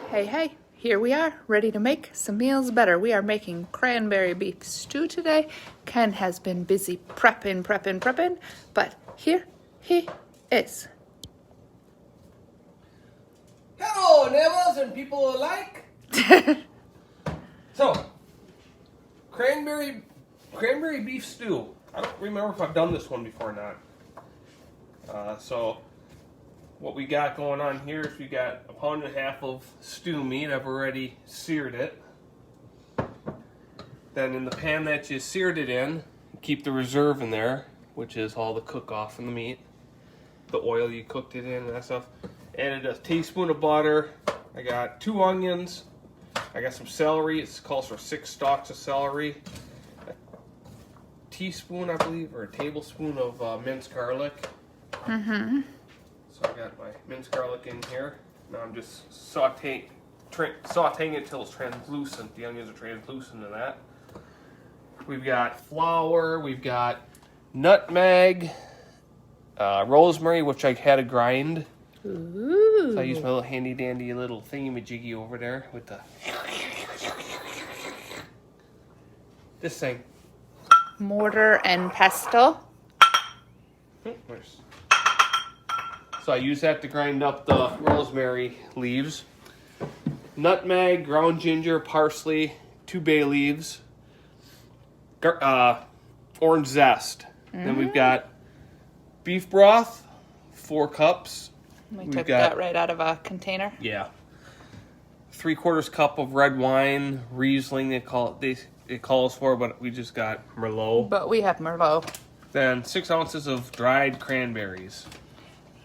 Hey, hey, here we are, ready to make some meals better. We are making cranberry beef stew today. Ken has been busy prepping, but here he is. Hello, neighbors and people alike. So, cranberry beef stew. I don't remember if I've done this one before or not. So, what we got going on here is we got a pound and a half of stew meat. I've already seared it. Then in the pan that you seared it in, keep the reserve in there, which is all the cook off from the meat. The oil you cooked it in and that stuff. Added a teaspoon of butter. I got 2 onions. I got some celery. It calls for 6 stalks of celery. A teaspoon, I believe, or a tablespoon of minced garlic. Mm-hmm. So I got my minced garlic in here. Now I'm just sauteing it till it's translucent. The onions are translucent in that. We've got flour. We've got nutmeg, rosemary, which I had to grind. Ooh. So I use my little handy dandy little thingy-majiggy over there with the this thing. Mortar and pestle. So I use that to grind up the rosemary leaves. Nutmeg, ground ginger, parsley, 2 bay leaves, orange zest. Then we've got beef broth, 4 cups. We took that right out of a container. Yeah. 3/4 cup of red wine, Riesling it calls for, but we just got Merlot. But we have Merlot. Then 6 ounces of dried cranberries.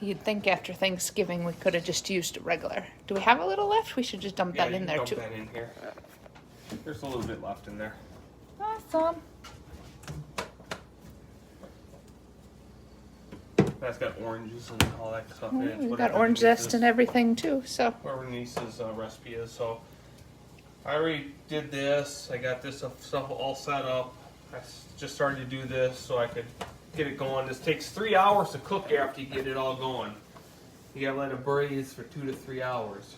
You'd think after Thanksgiving we could have just used regular. Do we have a little left? We should just dump that in there too. Dump that in here. There's a little bit left in there. Awesome. That's got oranges and all that stuff in it. We've got orange zest and everything too, so. Whoever niece's recipe is. So I already did this. I got this stuff all set up. I just started to do this so I could get it going. This takes 3 hours to cook after you get it all going. You gotta let it braise for 2 to 3 hours.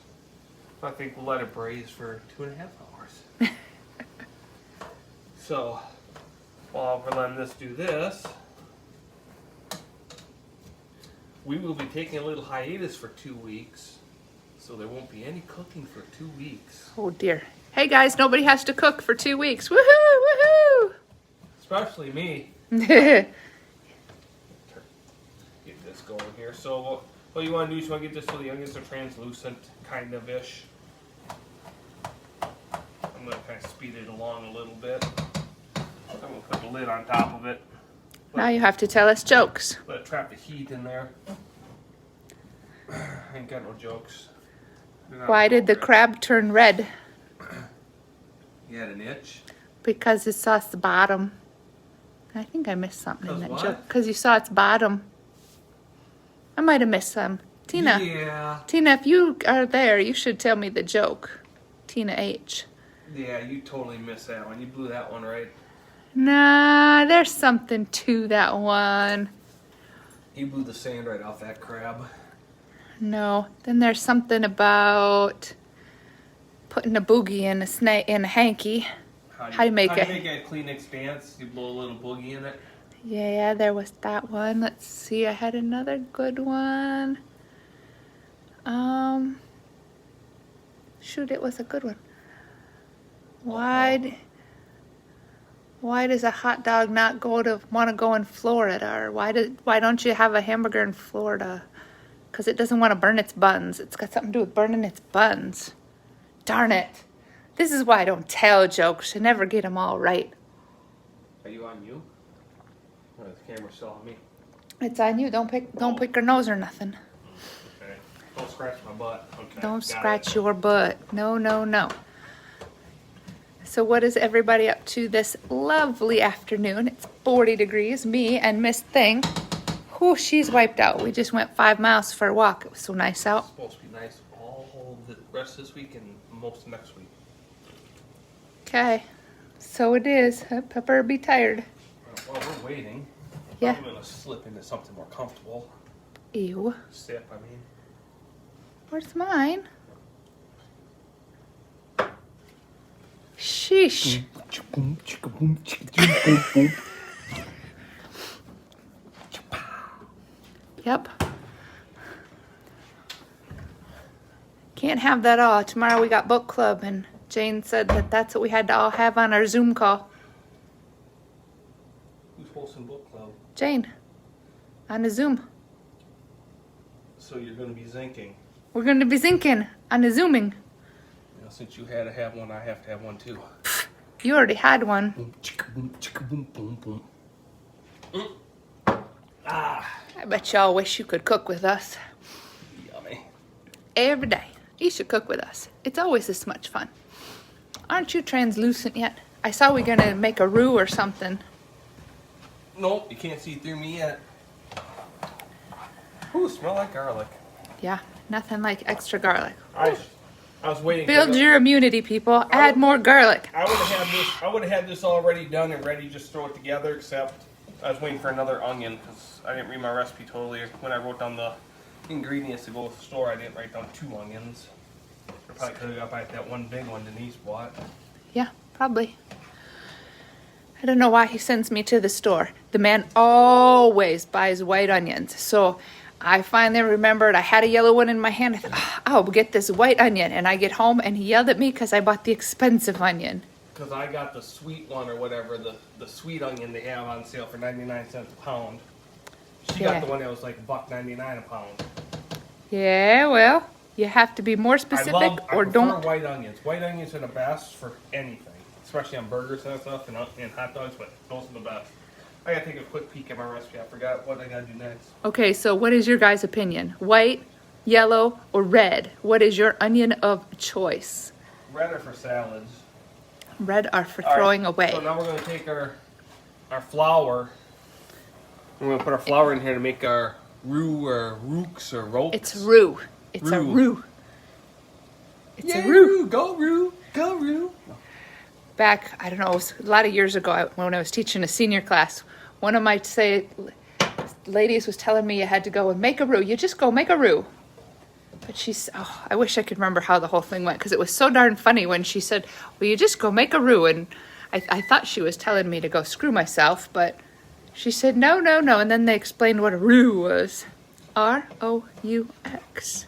I think we'll let it braise for 2.5 hours. So while we're letting this do this, we will be taking a little hiatus for 2 weeks. So there won't be any cooking for 2 weeks. Oh dear. Hey guys, nobody has to cook for 2 weeks. Woohoo, woohoo! Especially me. Get this going here. So what you want to do is you want to get this so the onions are translucent, kind of-ish. I'm going to kind of speed it along a little bit. I'm going to put the lid on top of it. Now you have to tell us jokes. Let it trap the heat in there. I ain't got no jokes. Why did the crab turn red? You had an itch? Because it saw its bottom. I think I missed something in that what? joke. Because you saw its bottom. I might have missed some. Tina. Yeah. Tina, if you are there, you should tell me the joke. Tina H. Yeah, you totally missed that one. You blew that one right. Nah, there's something to that one. You blew the sand right off that crab. No. Then there's something about putting a boogie in a hanky. How do you make a Kleenex dance? You blow a little boogie in it. Yeah, there was that one. Let's see. I had another good one. Shoot, it was a good one. Why does a hot dog not want to go in Florida? Or why don't you have a hamburger in Florida? Because it doesn't want to burn its buns. It's got something to do with burning its buns. Darn it. This is why I don't tell jokes. I never get them all right. Are you on you? Or is the camera still on me? It's on you. Don't pick your nose or nothing. Okay. Don't scratch my butt. Okay. Don't scratch your butt. No, no, no. So what is everybody up to this lovely afternoon? It's 40 degrees. Me and Miss Thing. Whew, she's wiped out. We just went 5 miles for a walk. It was so nice out. It's supposed to be nice all the rest of this week and most of next week. Okay. So it is. Pepper be tired. While we're waiting, Yeah. I'm going to slip into something more comfortable. Ew. Sip, I mean. Where's mine? Sheesh. Yep. Can't have that all. Tomorrow we got book club, and Jane said that that's what we had to all have on our Zoom call. Who's hosting book club? Jane, on a Zoom. So you're going to be zinking. We're going to be zinking on a Zooming. You know, since you had to have one, I have to have one too. You already had one. Boom, chicka, boom, chicka, boom, boom, boom. Ah, I bet y'all wish you could cook with us yummy. every day. You should cook with us. It's always this much fun. Aren't you translucent yet? I saw we were going to make a roux or something. Nope, you can't see through me yet. Ooh, smell like garlic. Yeah, nothing like extra garlic. I was waiting. Build your immunity, people. Add more garlic. I would have had this already done and ready. Just throw it together. Except I was waiting for another onion because I didn't read my recipe totally. When I wrote down the ingredients to go with the store, I didn't write down 2 onions. I probably could have got by that one big one Denise bought. Yeah, probably. I don't know why he sends me to the store. The man always buys white onions. So I finally remembered I had a yellow one in my hand. I thought, oh, I'll get this white onion. And I get home and he yelled at me because I bought the expensive onion. Because I got the sweet one or whatever, the sweet onion they have on sale for 99 cents a pound. She got the one that was like $1.99 a pound. Yeah, well, you have to be more specific I or prefer don't. white onions. White onions are the best for anything, especially on burgers and stuff and hot dogs, but those are the best. I gotta take a quick peek at my recipe. I forgot what I gotta do next. Okay, so what is your guys' opinion? White, yellow, or red? What is your onion of choice? Red are for salads. Red are for All throwing right, away. So now we're gonna take our flour. We're gonna put our flour in here to make our roux or roux or ropes. It's roux. It's a roux. It's Yay, a roux. Go roux. Go roux. Back, I don't know, it was a lot of years ago when I was teaching a senior class, one of my ladies was telling me you had to go and make a roux. You just go make a roux. But I wish I could remember how the whole thing went because it was so darn funny when she said, well, you just go make a roux. And I thought she was telling me to go screw myself, but she said, no. And then they explained what a roux was. R-O-U-X.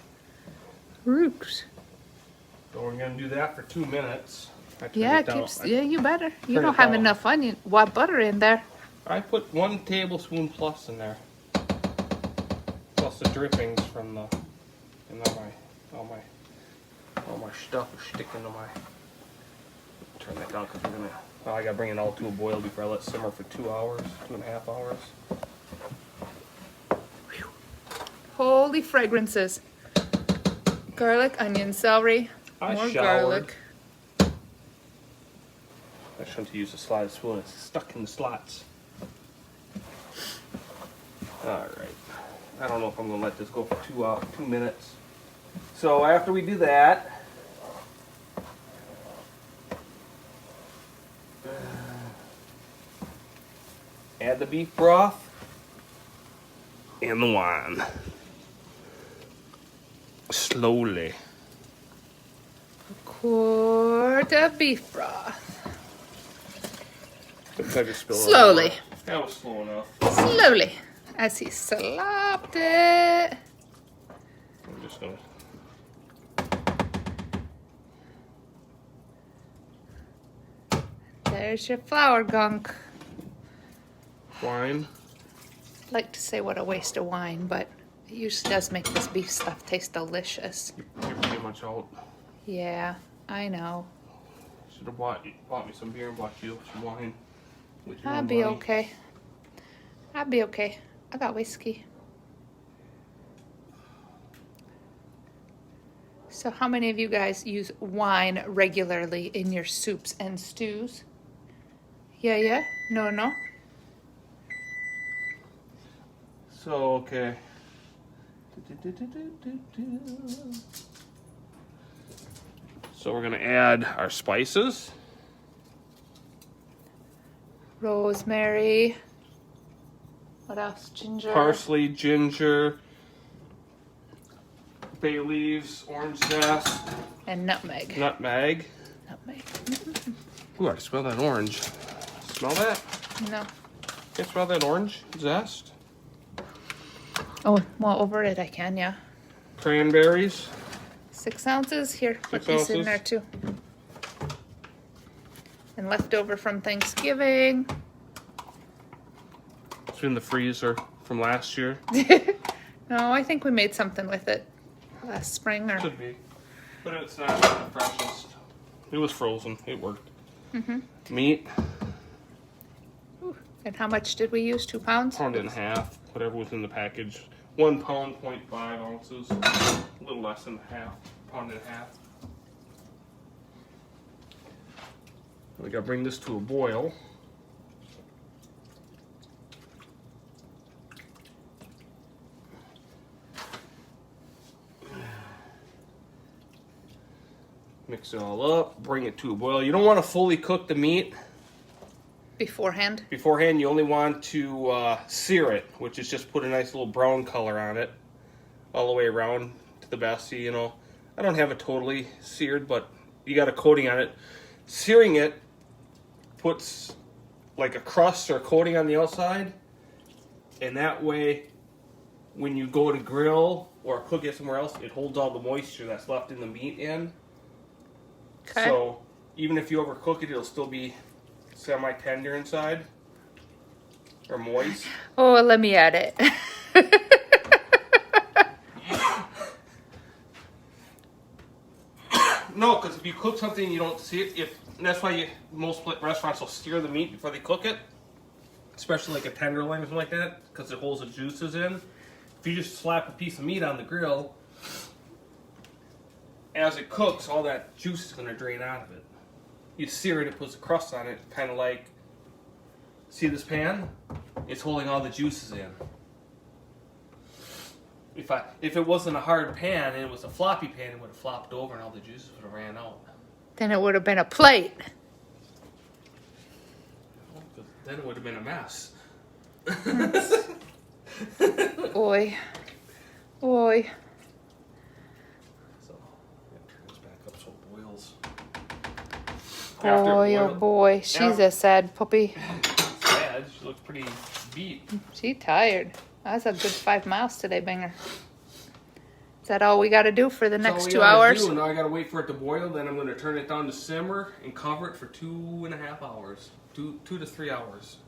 Roux. So we're gonna do that for 2 minutes. Yeah, you better. You don't have enough butter in there. I put 1 tablespoon plus in there. Plus the drippings from all my stuff is sticking to my. Turn that down because we're gonna. Well, I gotta bring it all to a boil before I let it simmer for 2 hours, 2.5 hours. Whew. Holy fragrances! Garlic, onion, celery, more garlic. I shouldn't use a slide spoon. It's stuck in the slots. All right. I don't know if I'm gonna let this go for 2 minutes. So after we do that, add the beef broth and the wine. Slowly. A quart of beef broth. Slowly. That was slow enough. Slowly. As he slopped it. I'm just gonna. There's your flour gunk. Wine. I'd like to say what a waste of wine, but it usually does make this beef stuff taste delicious. You're pretty much out. Yeah, I know. Should have bought me some beer and bought you some wine. I'd be okay. I'd be okay. I got whiskey. So how many of you guys use wine regularly in your soups and stews? Yeah? No? So, okay. So we're gonna add our spices. Rosemary. What else? Ginger. Parsley, ginger, bay leaves, orange zest, and nutmeg. nutmeg. Nutmeg. Ooh, I smell that orange. Smell that? No. You smell that orange zest? Oh, well, over it I can, yeah. Cranberries. 6 ounces. Here, put 6 these in ounces. there too. And leftover from Thanksgiving. It's in the freezer from last year. No, I think we made something with it last spring or. Should be. But it's not the freshest. It was frozen. It worked. Meat. And how much did we use? 2 pounds? Pound and a half. Whatever was in the package. 1 pound, 0.5 ounces. A little less than half. Pound and a half. We gotta bring this to a boil. Mix it all up, bring it to a boil. You don't want to fully cook the meat Beforehand? beforehand. You only want to sear it, which is just put a nice little brown color on it all the way around to the best. You know, I don't have it totally seared, but you got a coating on it. Searing it puts like a crust or a coating on the outside, and that way when you go to grill or cook it somewhere else, it holds all the moisture that's left in the meat in. Okay. So even if you overcook it, it'll still be semi-tender inside or moist. Oh, let me add it. No, because if you cook something you don't see it, and that's why most restaurants will sear the meat before they cook it, especially like a tenderloin or something like that, because it holds the juices in. If you just slap a piece of meat on the grill, as it cooks, all that juice is going to drain out of it. You sear it, it puts a crust on it, kind of like, see this pan? It's holding all the juices in. If it wasn't a hard pan and it was a floppy pan, it would have flopped over and all the juices would have ran out. Then it would have been a plate. Then it would have been a mess. Oi. Oi. So, turn this back up so it boils. Boy, oh boy. She's a sad puppy. Sad. She looks pretty beat. She tired. That's a good 5 miles today, Banger. Is that all we got to do for the next 2 hours? Now I got to wait for it to boil. Then I'm going to turn it down to simmer and cover it for 2.5 hours. 2 to 3 hours.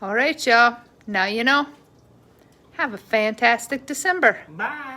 All right, y'all. Now you know. Have a fantastic December. Bye.